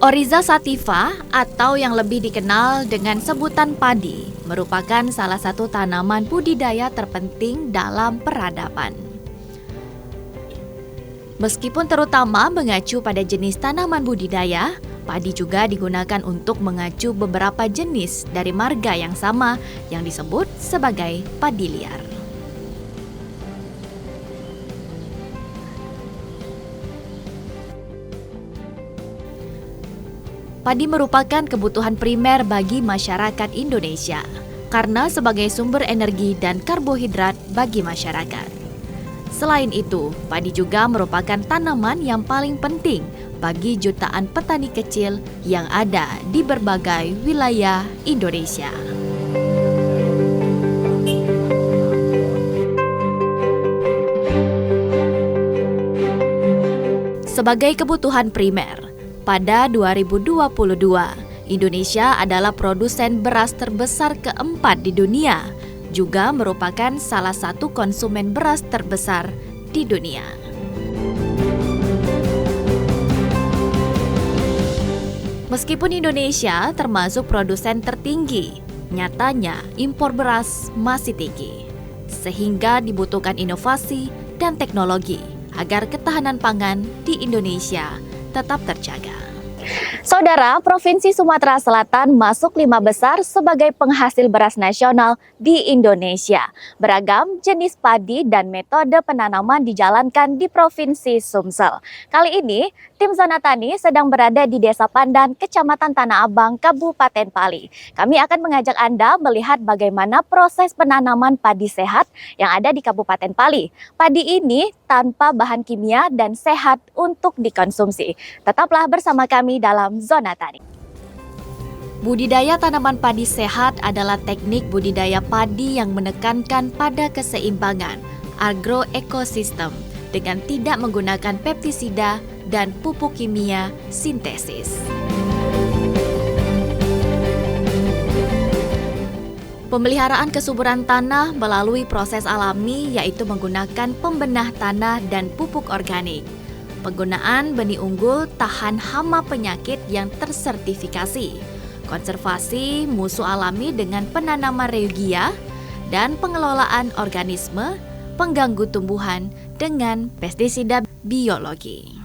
Oryza sativa atau yang lebih dikenal dengan sebutan padi merupakan salah satu tanaman budidaya terpenting dalam peradaban. Meskipun terutama mengacu pada jenis tanaman budidaya, padi juga digunakan untuk mengacu beberapa jenis dari marga yang sama yang disebut sebagai padi liar. Padi merupakan kebutuhan primer bagi masyarakat Indonesia karena sebagai sumber energi dan karbohidrat bagi masyarakat. Selain itu, padi juga merupakan tanaman yang paling penting bagi jutaan petani kecil yang ada di berbagai wilayah Indonesia. Sebagai kebutuhan primer, pada 2022, Indonesia adalah produsen beras terbesar keempat di dunia, juga merupakan salah satu konsumen beras terbesar di dunia. Meskipun Indonesia termasuk produsen tertinggi, nyatanya impor beras masih tinggi, sehingga dibutuhkan inovasi dan teknologi agar ketahanan pangan di Indonesia tetap terjaga. Saudara, Provinsi Sumatera Selatan masuk 5 besar sebagai penghasil beras nasional di Indonesia. Beragam jenis padi dan metode penanaman dijalankan di Provinsi Sumsel. Kali ini, tim Zona Tani sedang berada di Desa Pandan, Kecamatan Tanah Abang, Kabupaten Pali. Kami akan mengajak Anda melihat bagaimana proses penanaman padi sehat yang ada di Kabupaten Pali. Padi ini tanpa bahan kimia dan sehat untuk dikonsumsi. Tetaplah bersama kami dalam Zona Tani. Budidaya tanaman padi sehat adalah teknik budidaya padi yang menekankan pada keseimbangan agroekosistem dengan tidak menggunakan pestisida dan pupuk kimia sintesis. Pemeliharaan kesuburan tanah melalui proses alami yaitu menggunakan pembenah tanah dan pupuk organik. Penggunaan benih unggul tahan hama penyakit yang tersertifikasi, konservasi musuh alami dengan penanaman reugia, dan pengelolaan organisme pengganggu tumbuhan dengan pestisida biologi.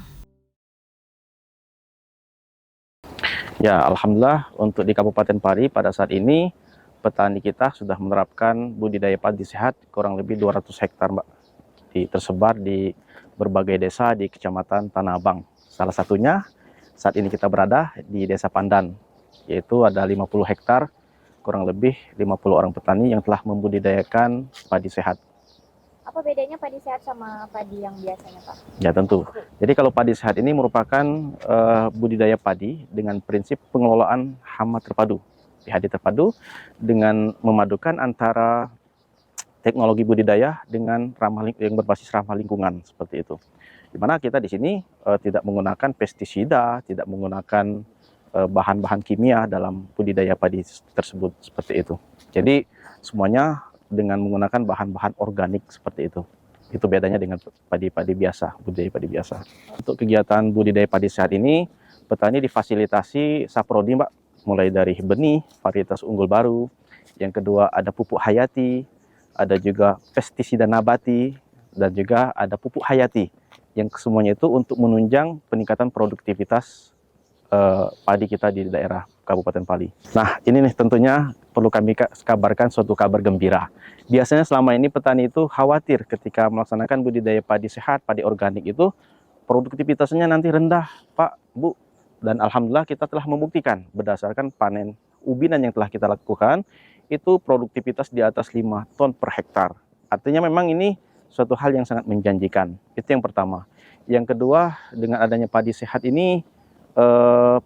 Ya, alhamdulillah untuk di Kabupaten Pari pada saat ini petani kita sudah menerapkan budidaya padi sehat kurang lebih 200 hektar, Mbak. Tersebar di berbagai desa di Kecamatan Tanah Abang. Salah satunya saat ini kita berada di Desa Pandan, yaitu ada 50 hektar, kurang lebih 50 orang petani yang telah membudidayakan padi sehat. Apa bedanya padi sehat sama padi yang biasanya, Pak? Ya tentu. Jadi kalau padi sehat ini merupakan budidaya padi dengan prinsip pengelolaan hama terpadu. PHD terpadu dengan memadukan antara teknologi budidaya dengan yang berbasis ramah lingkungan seperti itu. Di mana kita di sini tidak menggunakan pestisida, tidak menggunakan bahan-bahan kimia dalam budidaya padi tersebut seperti itu. Jadi semuanya dengan menggunakan bahan-bahan organik seperti itu. Itu bedanya dengan padi-padi biasa, budidaya padi biasa. Untuk kegiatan budidaya padi sehat ini, petani difasilitasi saprodi, Mbak, mulai dari benih, varietas unggul baru, yang kedua ada pupuk hayati, ada juga pestisida nabati, dan juga ada pupuk hayati, yang semuanya itu untuk menunjang peningkatan produktivitas padi kita di daerah Kabupaten Pali. Nah, ini nih tentunya perlu kami kabarkan suatu kabar gembira. Biasanya selama ini petani itu khawatir ketika melaksanakan budidaya padi sehat, padi organik itu produktivitasnya nanti rendah, Pak, Bu. Dan alhamdulillah kita telah membuktikan berdasarkan panen ubinan yang telah kita lakukan, itu produktivitas di atas 5 ton per hektar. Artinya memang ini suatu hal yang sangat menjanjikan. Itu yang pertama. Yang kedua, dengan adanya padi sehat ini,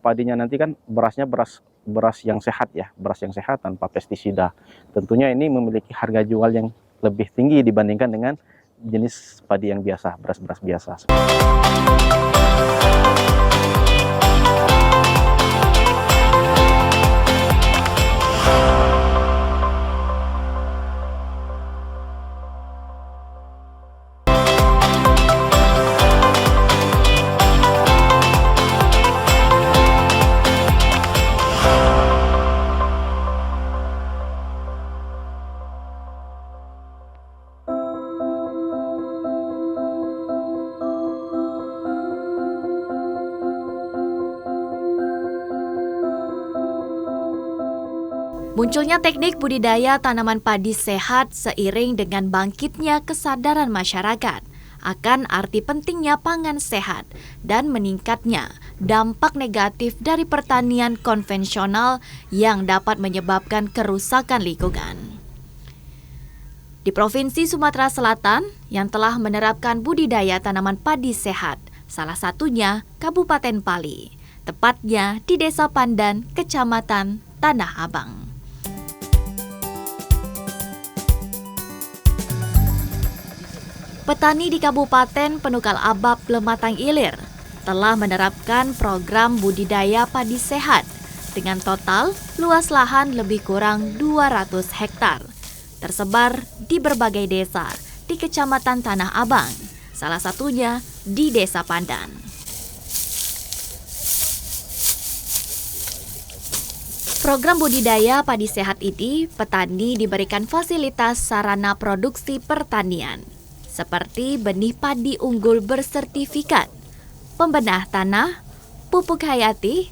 padinya nanti kan berasnya beras yang sehat ya, beras yang sehat tanpa pestisida. Tentunya ini memiliki harga jual yang lebih tinggi dibandingkan dengan jenis padi yang biasa, beras-beras biasa. Munculnya teknik budidaya tanaman padi sehat seiring dengan bangkitnya kesadaran masyarakat akan arti pentingnya pangan sehat dan meningkatnya dampak negatif dari pertanian konvensional yang dapat menyebabkan kerusakan lingkungan. Di Provinsi Sumatera Selatan yang telah menerapkan budidaya tanaman padi sehat, salah satunya Kabupaten Pali, tepatnya di Desa Pandan, Kecamatan Tanah Abang. Petani di Kabupaten Penukal Abab Lematang Ilir telah menerapkan program budidaya padi sehat dengan total luas lahan lebih kurang 200 hektar, tersebar di berbagai desa di Kecamatan Tanah Abang, salah satunya di Desa Pandan. Program budidaya padi sehat ini, petani diberikan fasilitas sarana produksi pertanian, seperti benih padi unggul bersertifikat, pembenah tanah, pupuk hayati,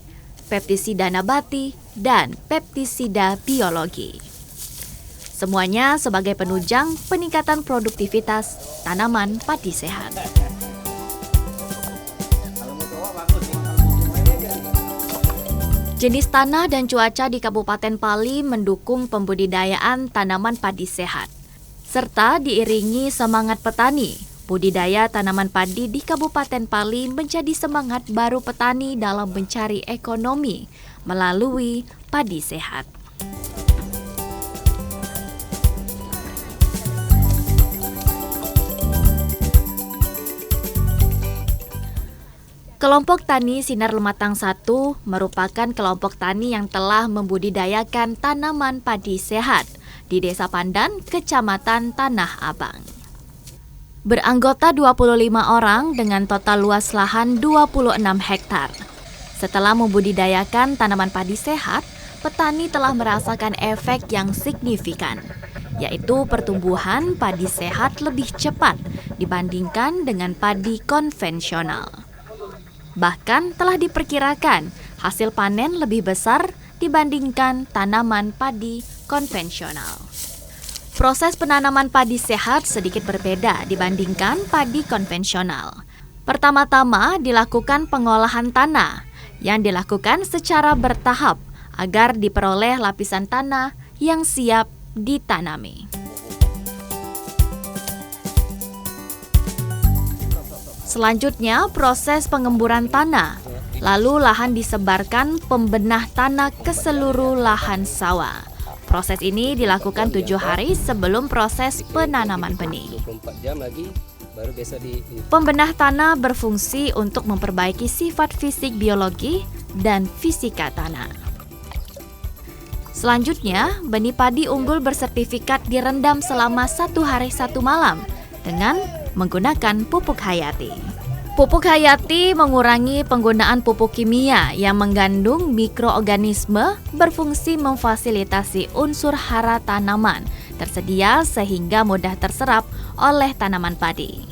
pestisida nabati, dan pestisida biologi. Semuanya sebagai penunjang peningkatan produktivitas tanaman padi sehat. Jenis tanah dan cuaca di Kabupaten Pali mendukung pembudidayaan tanaman padi sehat, serta diiringi semangat petani. Budidaya tanaman padi di Kabupaten Pali menjadi semangat baru petani dalam mencari ekonomi melalui padi sehat. Kelompok Tani Sinar Lematang 1 merupakan kelompok tani yang telah membudidayakan tanaman padi sehat di Desa Pandan, Kecamatan Tanah Abang. Beranggota 25 orang dengan total luas lahan 26 hektar. Setelah membudidayakan tanaman padi sehat, petani telah merasakan efek yang signifikan, yaitu pertumbuhan padi sehat lebih cepat dibandingkan dengan padi konvensional. Bahkan telah diperkirakan hasil panen lebih besar dibandingkan tanaman padi konvensional. Proses penanaman padi sehat sedikit berbeda dibandingkan padi konvensional. Pertama-tama dilakukan pengolahan tanah yang dilakukan secara bertahap agar diperoleh lapisan tanah yang siap ditanami. Selanjutnya, proses pengemburan tanah. Lalu lahan disebarkan pembenah tanah ke seluruh lahan sawah. Proses ini dilakukan 7 hari sebelum proses penanaman benih. Pembenah tanah berfungsi untuk memperbaiki sifat fisik biologi dan fisika tanah. Selanjutnya, benih padi unggul bersertifikat direndam selama 1 hari 1 malam dengan menggunakan pupuk hayati. Pupuk hayati mengurangi penggunaan pupuk kimia yang mengandung mikroorganisme, berfungsi memfasilitasi unsur hara tanaman tersedia sehingga mudah terserap oleh tanaman padi.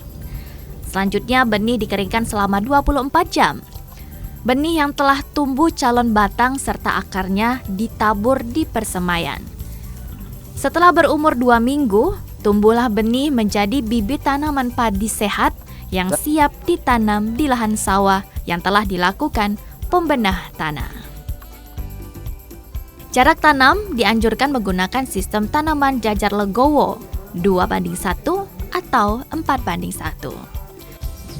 Selanjutnya, benih dikeringkan selama 24 jam. Benih yang telah tumbuh calon batang serta akarnya ditabur di persemaian. Setelah berumur 2 minggu, tumbuhlah benih menjadi bibit tanaman padi sehat yang siap ditanam di lahan sawah yang telah dilakukan pembenah tanah. Jarak tanam dianjurkan menggunakan sistem tanaman jajar legowo 2:1 atau 4:1.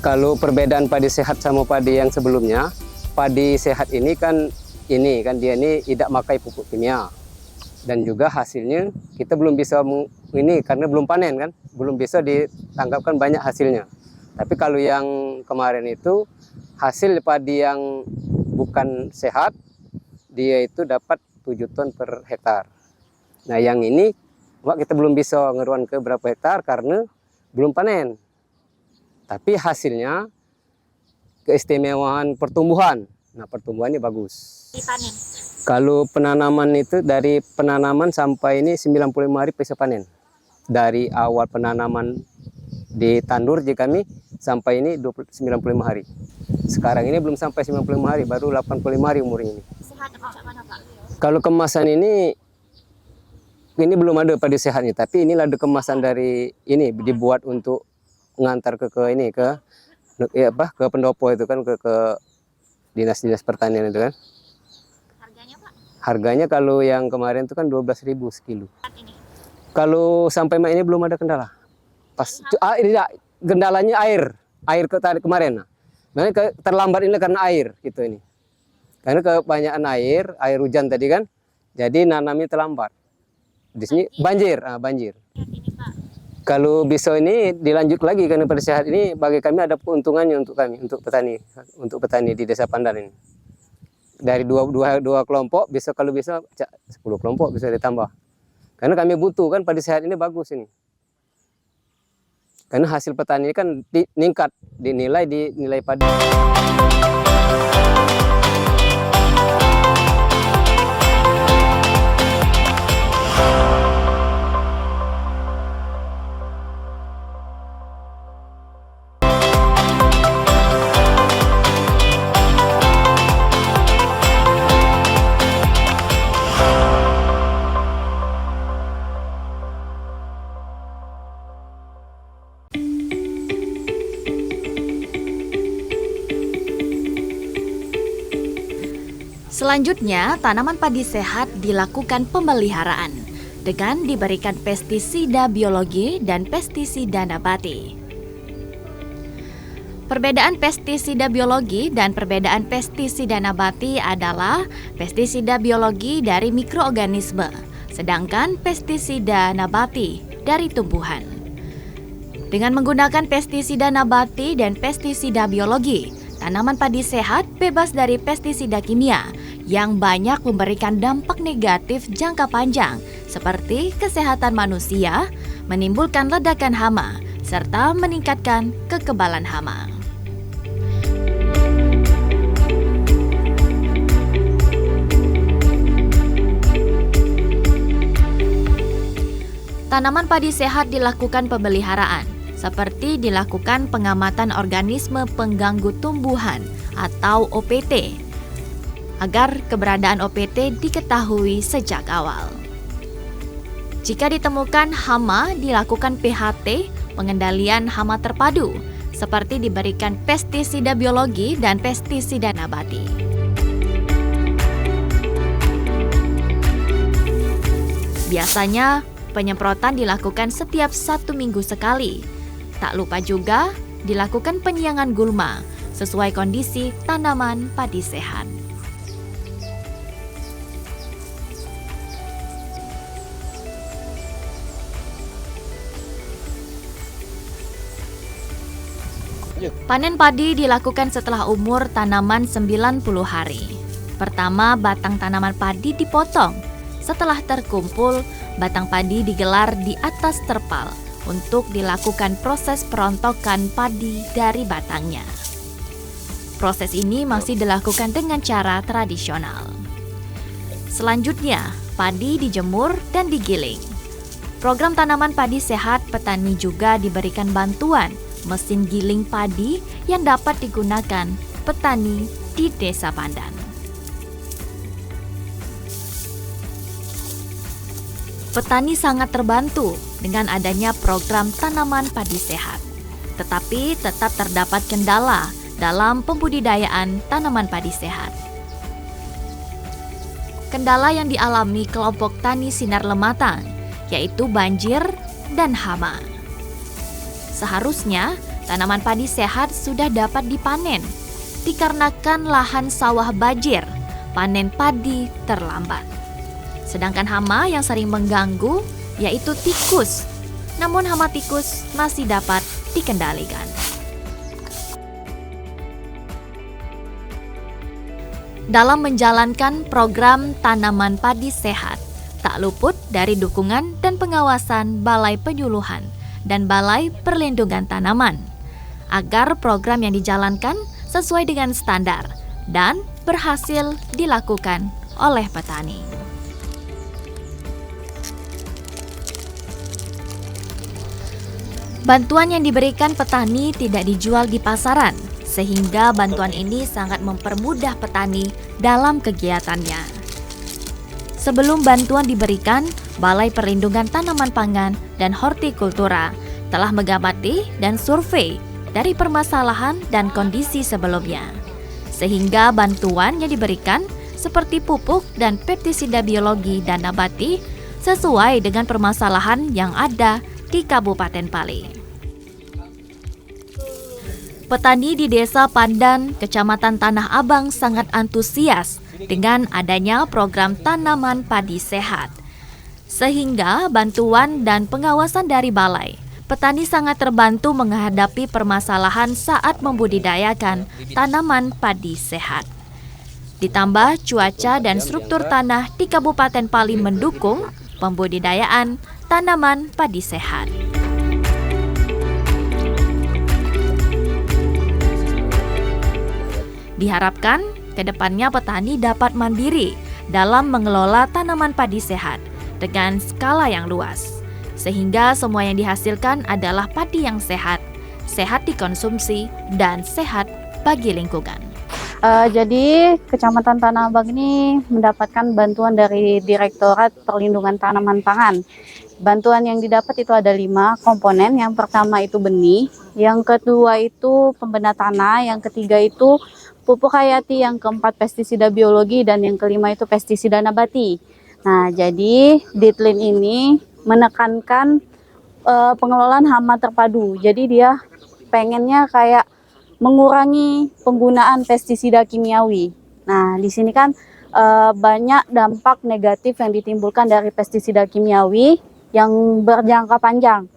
Kalau perbedaan padi sehat sama padi yang sebelumnya, padi sehat ini kan dia ini tidak pakai pupuk kimia. Dan juga hasilnya kita belum bisa ini karena belum panen kan, belum bisa ditangkapkan banyak hasilnya. Tapi kalau yang kemarin itu hasil padi yang bukan sehat, dia itu dapat 7 ton per hektar. Nah yang ini kita belum bisa ngeruan ke berapa hektar karena belum panen. Tapi hasilnya keistimewaan pertumbuhan. Nah pertumbuhannya bagus. Dipanen. Kalau penanaman itu dari penanaman sampai ini 95 hari bisa panen. Dari awal penanaman di tandur jika kami sampai ini 95 hari. Sekarang ini belum sampai 95 hari, baru 85 hari umur ini. Sehat apa mana, Pak? Kalau kemasan ini ini belum ada padi sehatnya, tapi ini ladu kemasan dari ini dibuat untuk ngantar ke ini ke ke pendopo itu kan ke dinas-dinas pertanian itu kan. Harganya Pak? Harganya kalau yang kemarin itu kan 12.000 sekilo. Saat ini. Kalau sampai ini belum ada kendala. Ini kendalanya air ke tadi kemarin. Nah, terlambat ini karena air gitu ini. Karena kebanyakan air hujan tadi kan, jadi nanamnya terlambat. Di sini banjir. Saat ini Pak. Kalau bisa ini dilanjut lagi karena pada sehat ini bagi kami ada keuntungannya untuk kami, untuk petani di Desa Pandan ini. Dari dua kelompok bisa kalau bisa 10 kelompok bisa ditambah. Karena kami butuh kan padi sehat ini bagus ini. Karena hasil petani ini kan meningkat dinilai padi. Selanjutnya, tanaman padi sehat dilakukan pemeliharaan dengan diberikan pestisida biologi dan pestisida nabati. Perbedaan pestisida biologi dan perbedaan pestisida nabati adalah pestisida biologi dari mikroorganisme, sedangkan pestisida nabati dari tumbuhan. Dengan menggunakan pestisida nabati dan pestisida biologi, tanaman padi sehat bebas dari pestisida kimia yang banyak memberikan dampak negatif jangka panjang seperti kesehatan manusia, menimbulkan ledakan hama, serta meningkatkan kekebalan hama. Tanaman padi sehat dilakukan pemeliharaan, seperti dilakukan pengamatan organisme pengganggu tumbuhan atau OPT, agar keberadaan OPT diketahui sejak awal. Jika ditemukan hama, dilakukan PHT, pengendalian hama terpadu, seperti diberikan pestisida biologi dan pestisida nabati. Biasanya, penyemprotan dilakukan setiap 1 minggu sekali. Tak lupa juga dilakukan penyiangan gulma sesuai kondisi tanaman padi sehat. Panen padi dilakukan setelah umur tanaman 90 hari. Pertama, batang tanaman padi dipotong. Setelah terkumpul, batang padi digelar di atas terpal untuk dilakukan proses perontokan padi dari batangnya. Proses ini masih dilakukan dengan cara tradisional. Selanjutnya, padi dijemur dan digiling. Program tanaman padi sehat, petani juga diberikan bantuan mesin giling padi yang dapat digunakan petani di Desa Pandan. Petani sangat terbantu dengan adanya program tanaman padi sehat. Tetapi tetap terdapat kendala dalam pembudidayaan tanaman padi sehat. Kendala yang dialami kelompok tani Sinar Lematang yaitu banjir dan hama. Seharusnya tanaman padi sehat sudah dapat dipanen. Dikarenakan lahan sawah banjir, panen padi terlambat. Sedangkan hama yang sering mengganggu yaitu tikus. Namun hama tikus masih dapat dikendalikan. Dalam menjalankan program tanaman padi sehat, tak luput dari dukungan dan pengawasan Balai Penyuluhan dan Balai Perlindungan Tanaman, agar program yang dijalankan sesuai dengan standar dan berhasil dilakukan oleh petani. Bantuan yang diberikan petani tidak dijual di pasaran, sehingga bantuan ini sangat mempermudah petani dalam kegiatannya. Sebelum bantuan diberikan, Balai Perlindungan Tanaman Pangan dan Hortikultura telah mengamati dan survei dari permasalahan dan kondisi sebelumnya. Sehingga bantuan yang diberikan seperti pupuk dan pestisida biologi dan nabati sesuai dengan permasalahan yang ada di Kabupaten Pali. Petani di Desa Pandan, Kecamatan Tanah Abang sangat antusias dengan adanya program tanaman padi sehat. Sehingga bantuan dan pengawasan dari balai, petani sangat terbantu menghadapi permasalahan saat membudidayakan tanaman padi sehat. Ditambah cuaca dan struktur tanah di Kabupaten Pali mendukung pembudidayaan tanaman padi sehat. Diharapkan kedepannya petani dapat mandiri dalam mengelola tanaman padi sehat dengan skala yang luas, sehingga semua yang dihasilkan adalah padi yang sehat, sehat dikonsumsi, dan sehat bagi lingkungan. Jadi Kecamatan Tanah Abang ini mendapatkan bantuan dari Direktorat Perlindungan Tanaman Pangan. Bantuan yang didapat itu ada 5 komponen. Yang pertama itu benih, yang kedua itu pembena tanah, yang ketiga itu pupuk hayati, yang keempat pestisida biologi, dan yang kelima itu pestisida nabati. Nah, jadi Ditlin ini menekankan pengelolaan hama terpadu. Jadi dia pengennya kayak mengurangi penggunaan pestisida kimiawi. Nah, di sini kan banyak dampak negatif yang ditimbulkan dari pestisida kimiawi yang berjangka panjang.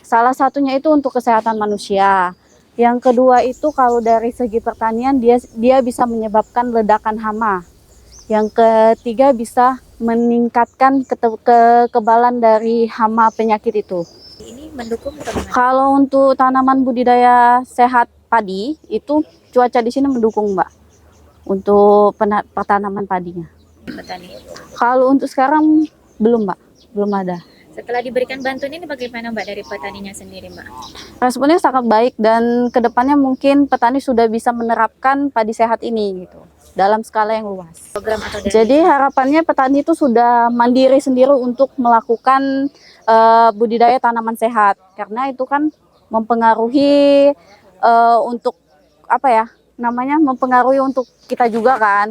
Salah satunya itu untuk kesehatan manusia. Yang kedua itu kalau dari segi pertanian dia bisa menyebabkan ledakan hama. Yang ketiga bisa meningkatkan kekebalan dari hama penyakit itu. Ini mendukung bagaimana? Kalau untuk tanaman budidaya sehat padi itu cuaca di sini mendukung, Mbak, untuk pertanaman padinya. Petani. Kalau untuk sekarang belum, Mbak, belum ada. Setelah diberikan bantuan ini bagaimana Mbak dari petaninya sendiri, Mbak? Responnya sangat baik dan kedepannya mungkin petani sudah bisa menerapkan padi sehat ini gitu dalam skala yang luas. Program atau dari Jadi harapannya petani itu sudah mandiri sendiri untuk melakukan budidaya tanaman sehat, karena itu kan mempengaruhi untuk mempengaruhi untuk kita juga kan,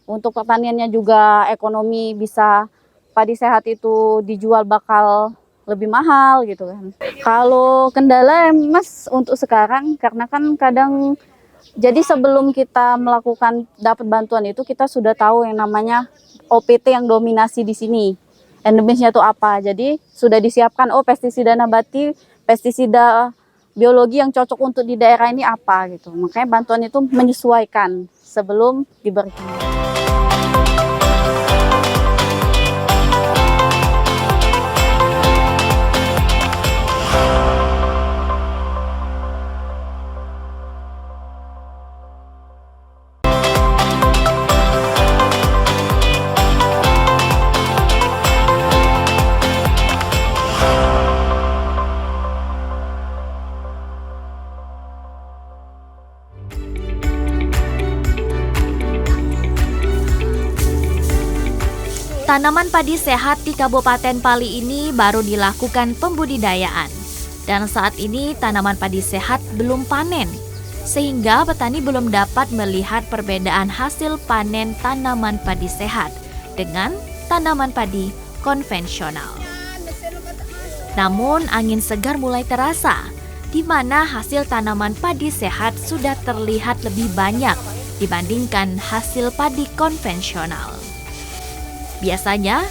untuk pertaniannya juga ekonomi bisa. Padi sehat itu dijual bakal lebih mahal gitu kan. Kalau kendala Mas untuk sekarang, karena kan kadang jadi sebelum kita melakukan dapat bantuan itu kita sudah tahu yang namanya OPT yang dominasi di sini. Endemisnya itu apa? Jadi sudah disiapkan pestisida nabati, pestisida biologi yang cocok untuk di daerah ini apa gitu. Makanya bantuan itu menyesuaikan sebelum diberikan. Tanaman padi sehat di Kabupaten Pali ini baru dilakukan pembudidayaan. Dan saat ini tanaman padi sehat belum panen, sehingga petani belum dapat melihat perbedaan hasil panen tanaman padi sehat dengan tanaman padi konvensional. Namun angin segar mulai terasa, di mana hasil tanaman padi sehat sudah terlihat lebih banyak dibandingkan hasil padi konvensional. Biasanya,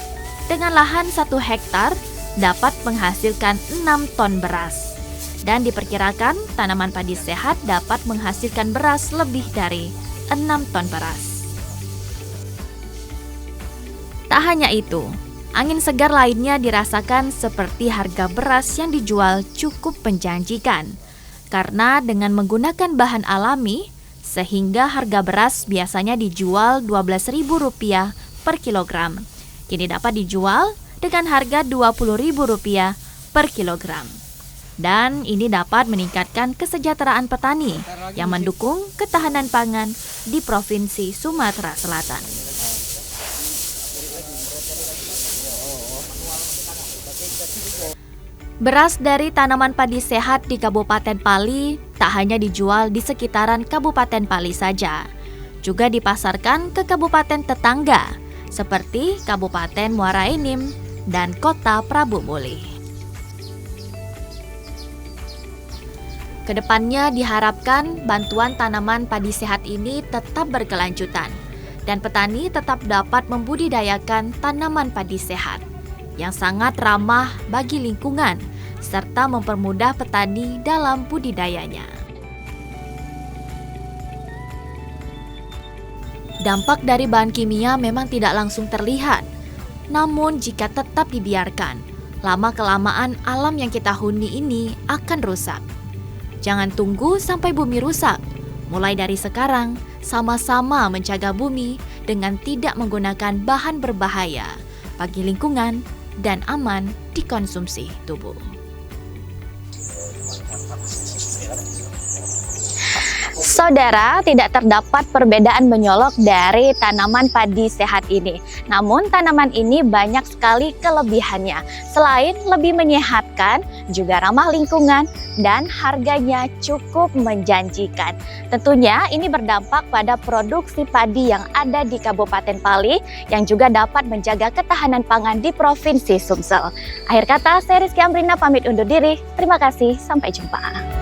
dengan lahan 1 hektar dapat menghasilkan 6 ton beras. Dan diperkirakan tanaman padi sehat dapat menghasilkan beras lebih dari 6 ton beras. Tak hanya itu, angin segar lainnya dirasakan seperti harga beras yang dijual cukup menjanjikan. Karena dengan menggunakan bahan alami, sehingga harga beras biasanya dijual Rp12.000 per kilogram. Kini dapat dijual dengan harga Rp20.000 per kilogram. Dan ini dapat meningkatkan kesejahteraan petani yang mendukung ketahanan pangan di Provinsi Sumatera Selatan. Beras dari tanaman padi sehat di Kabupaten Pali tak hanya dijual di sekitaran Kabupaten Pali saja, juga dipasarkan ke kabupaten tetangga seperti Kabupaten Muara Enim dan Kota Prabu Muli. Kedepannya diharapkan bantuan tanaman padi sehat ini tetap berkelanjutan dan petani tetap dapat membudidayakan tanaman padi sehat yang sangat ramah bagi lingkungan serta mempermudah petani dalam budidayanya. Dampak dari bahan kimia memang tidak langsung terlihat, namun jika tetap dibiarkan, lama-kelamaan alam yang kita huni ini akan rusak. Jangan tunggu sampai bumi rusak. Mulai dari sekarang, sama-sama menjaga bumi dengan tidak menggunakan bahan berbahaya bagi lingkungan dan aman dikonsumsi tubuh. Saudara, tidak terdapat perbedaan menyolok dari tanaman padi sehat ini. Namun tanaman ini banyak sekali kelebihannya. Selain lebih menyehatkan, juga ramah lingkungan dan harganya cukup menjanjikan. Tentunya ini berdampak pada produksi padi yang ada di Kabupaten Pali yang juga dapat menjaga ketahanan pangan di Provinsi Sumsel. Akhir kata, saya Rizky Amrina pamit undur diri. Terima kasih, sampai jumpa.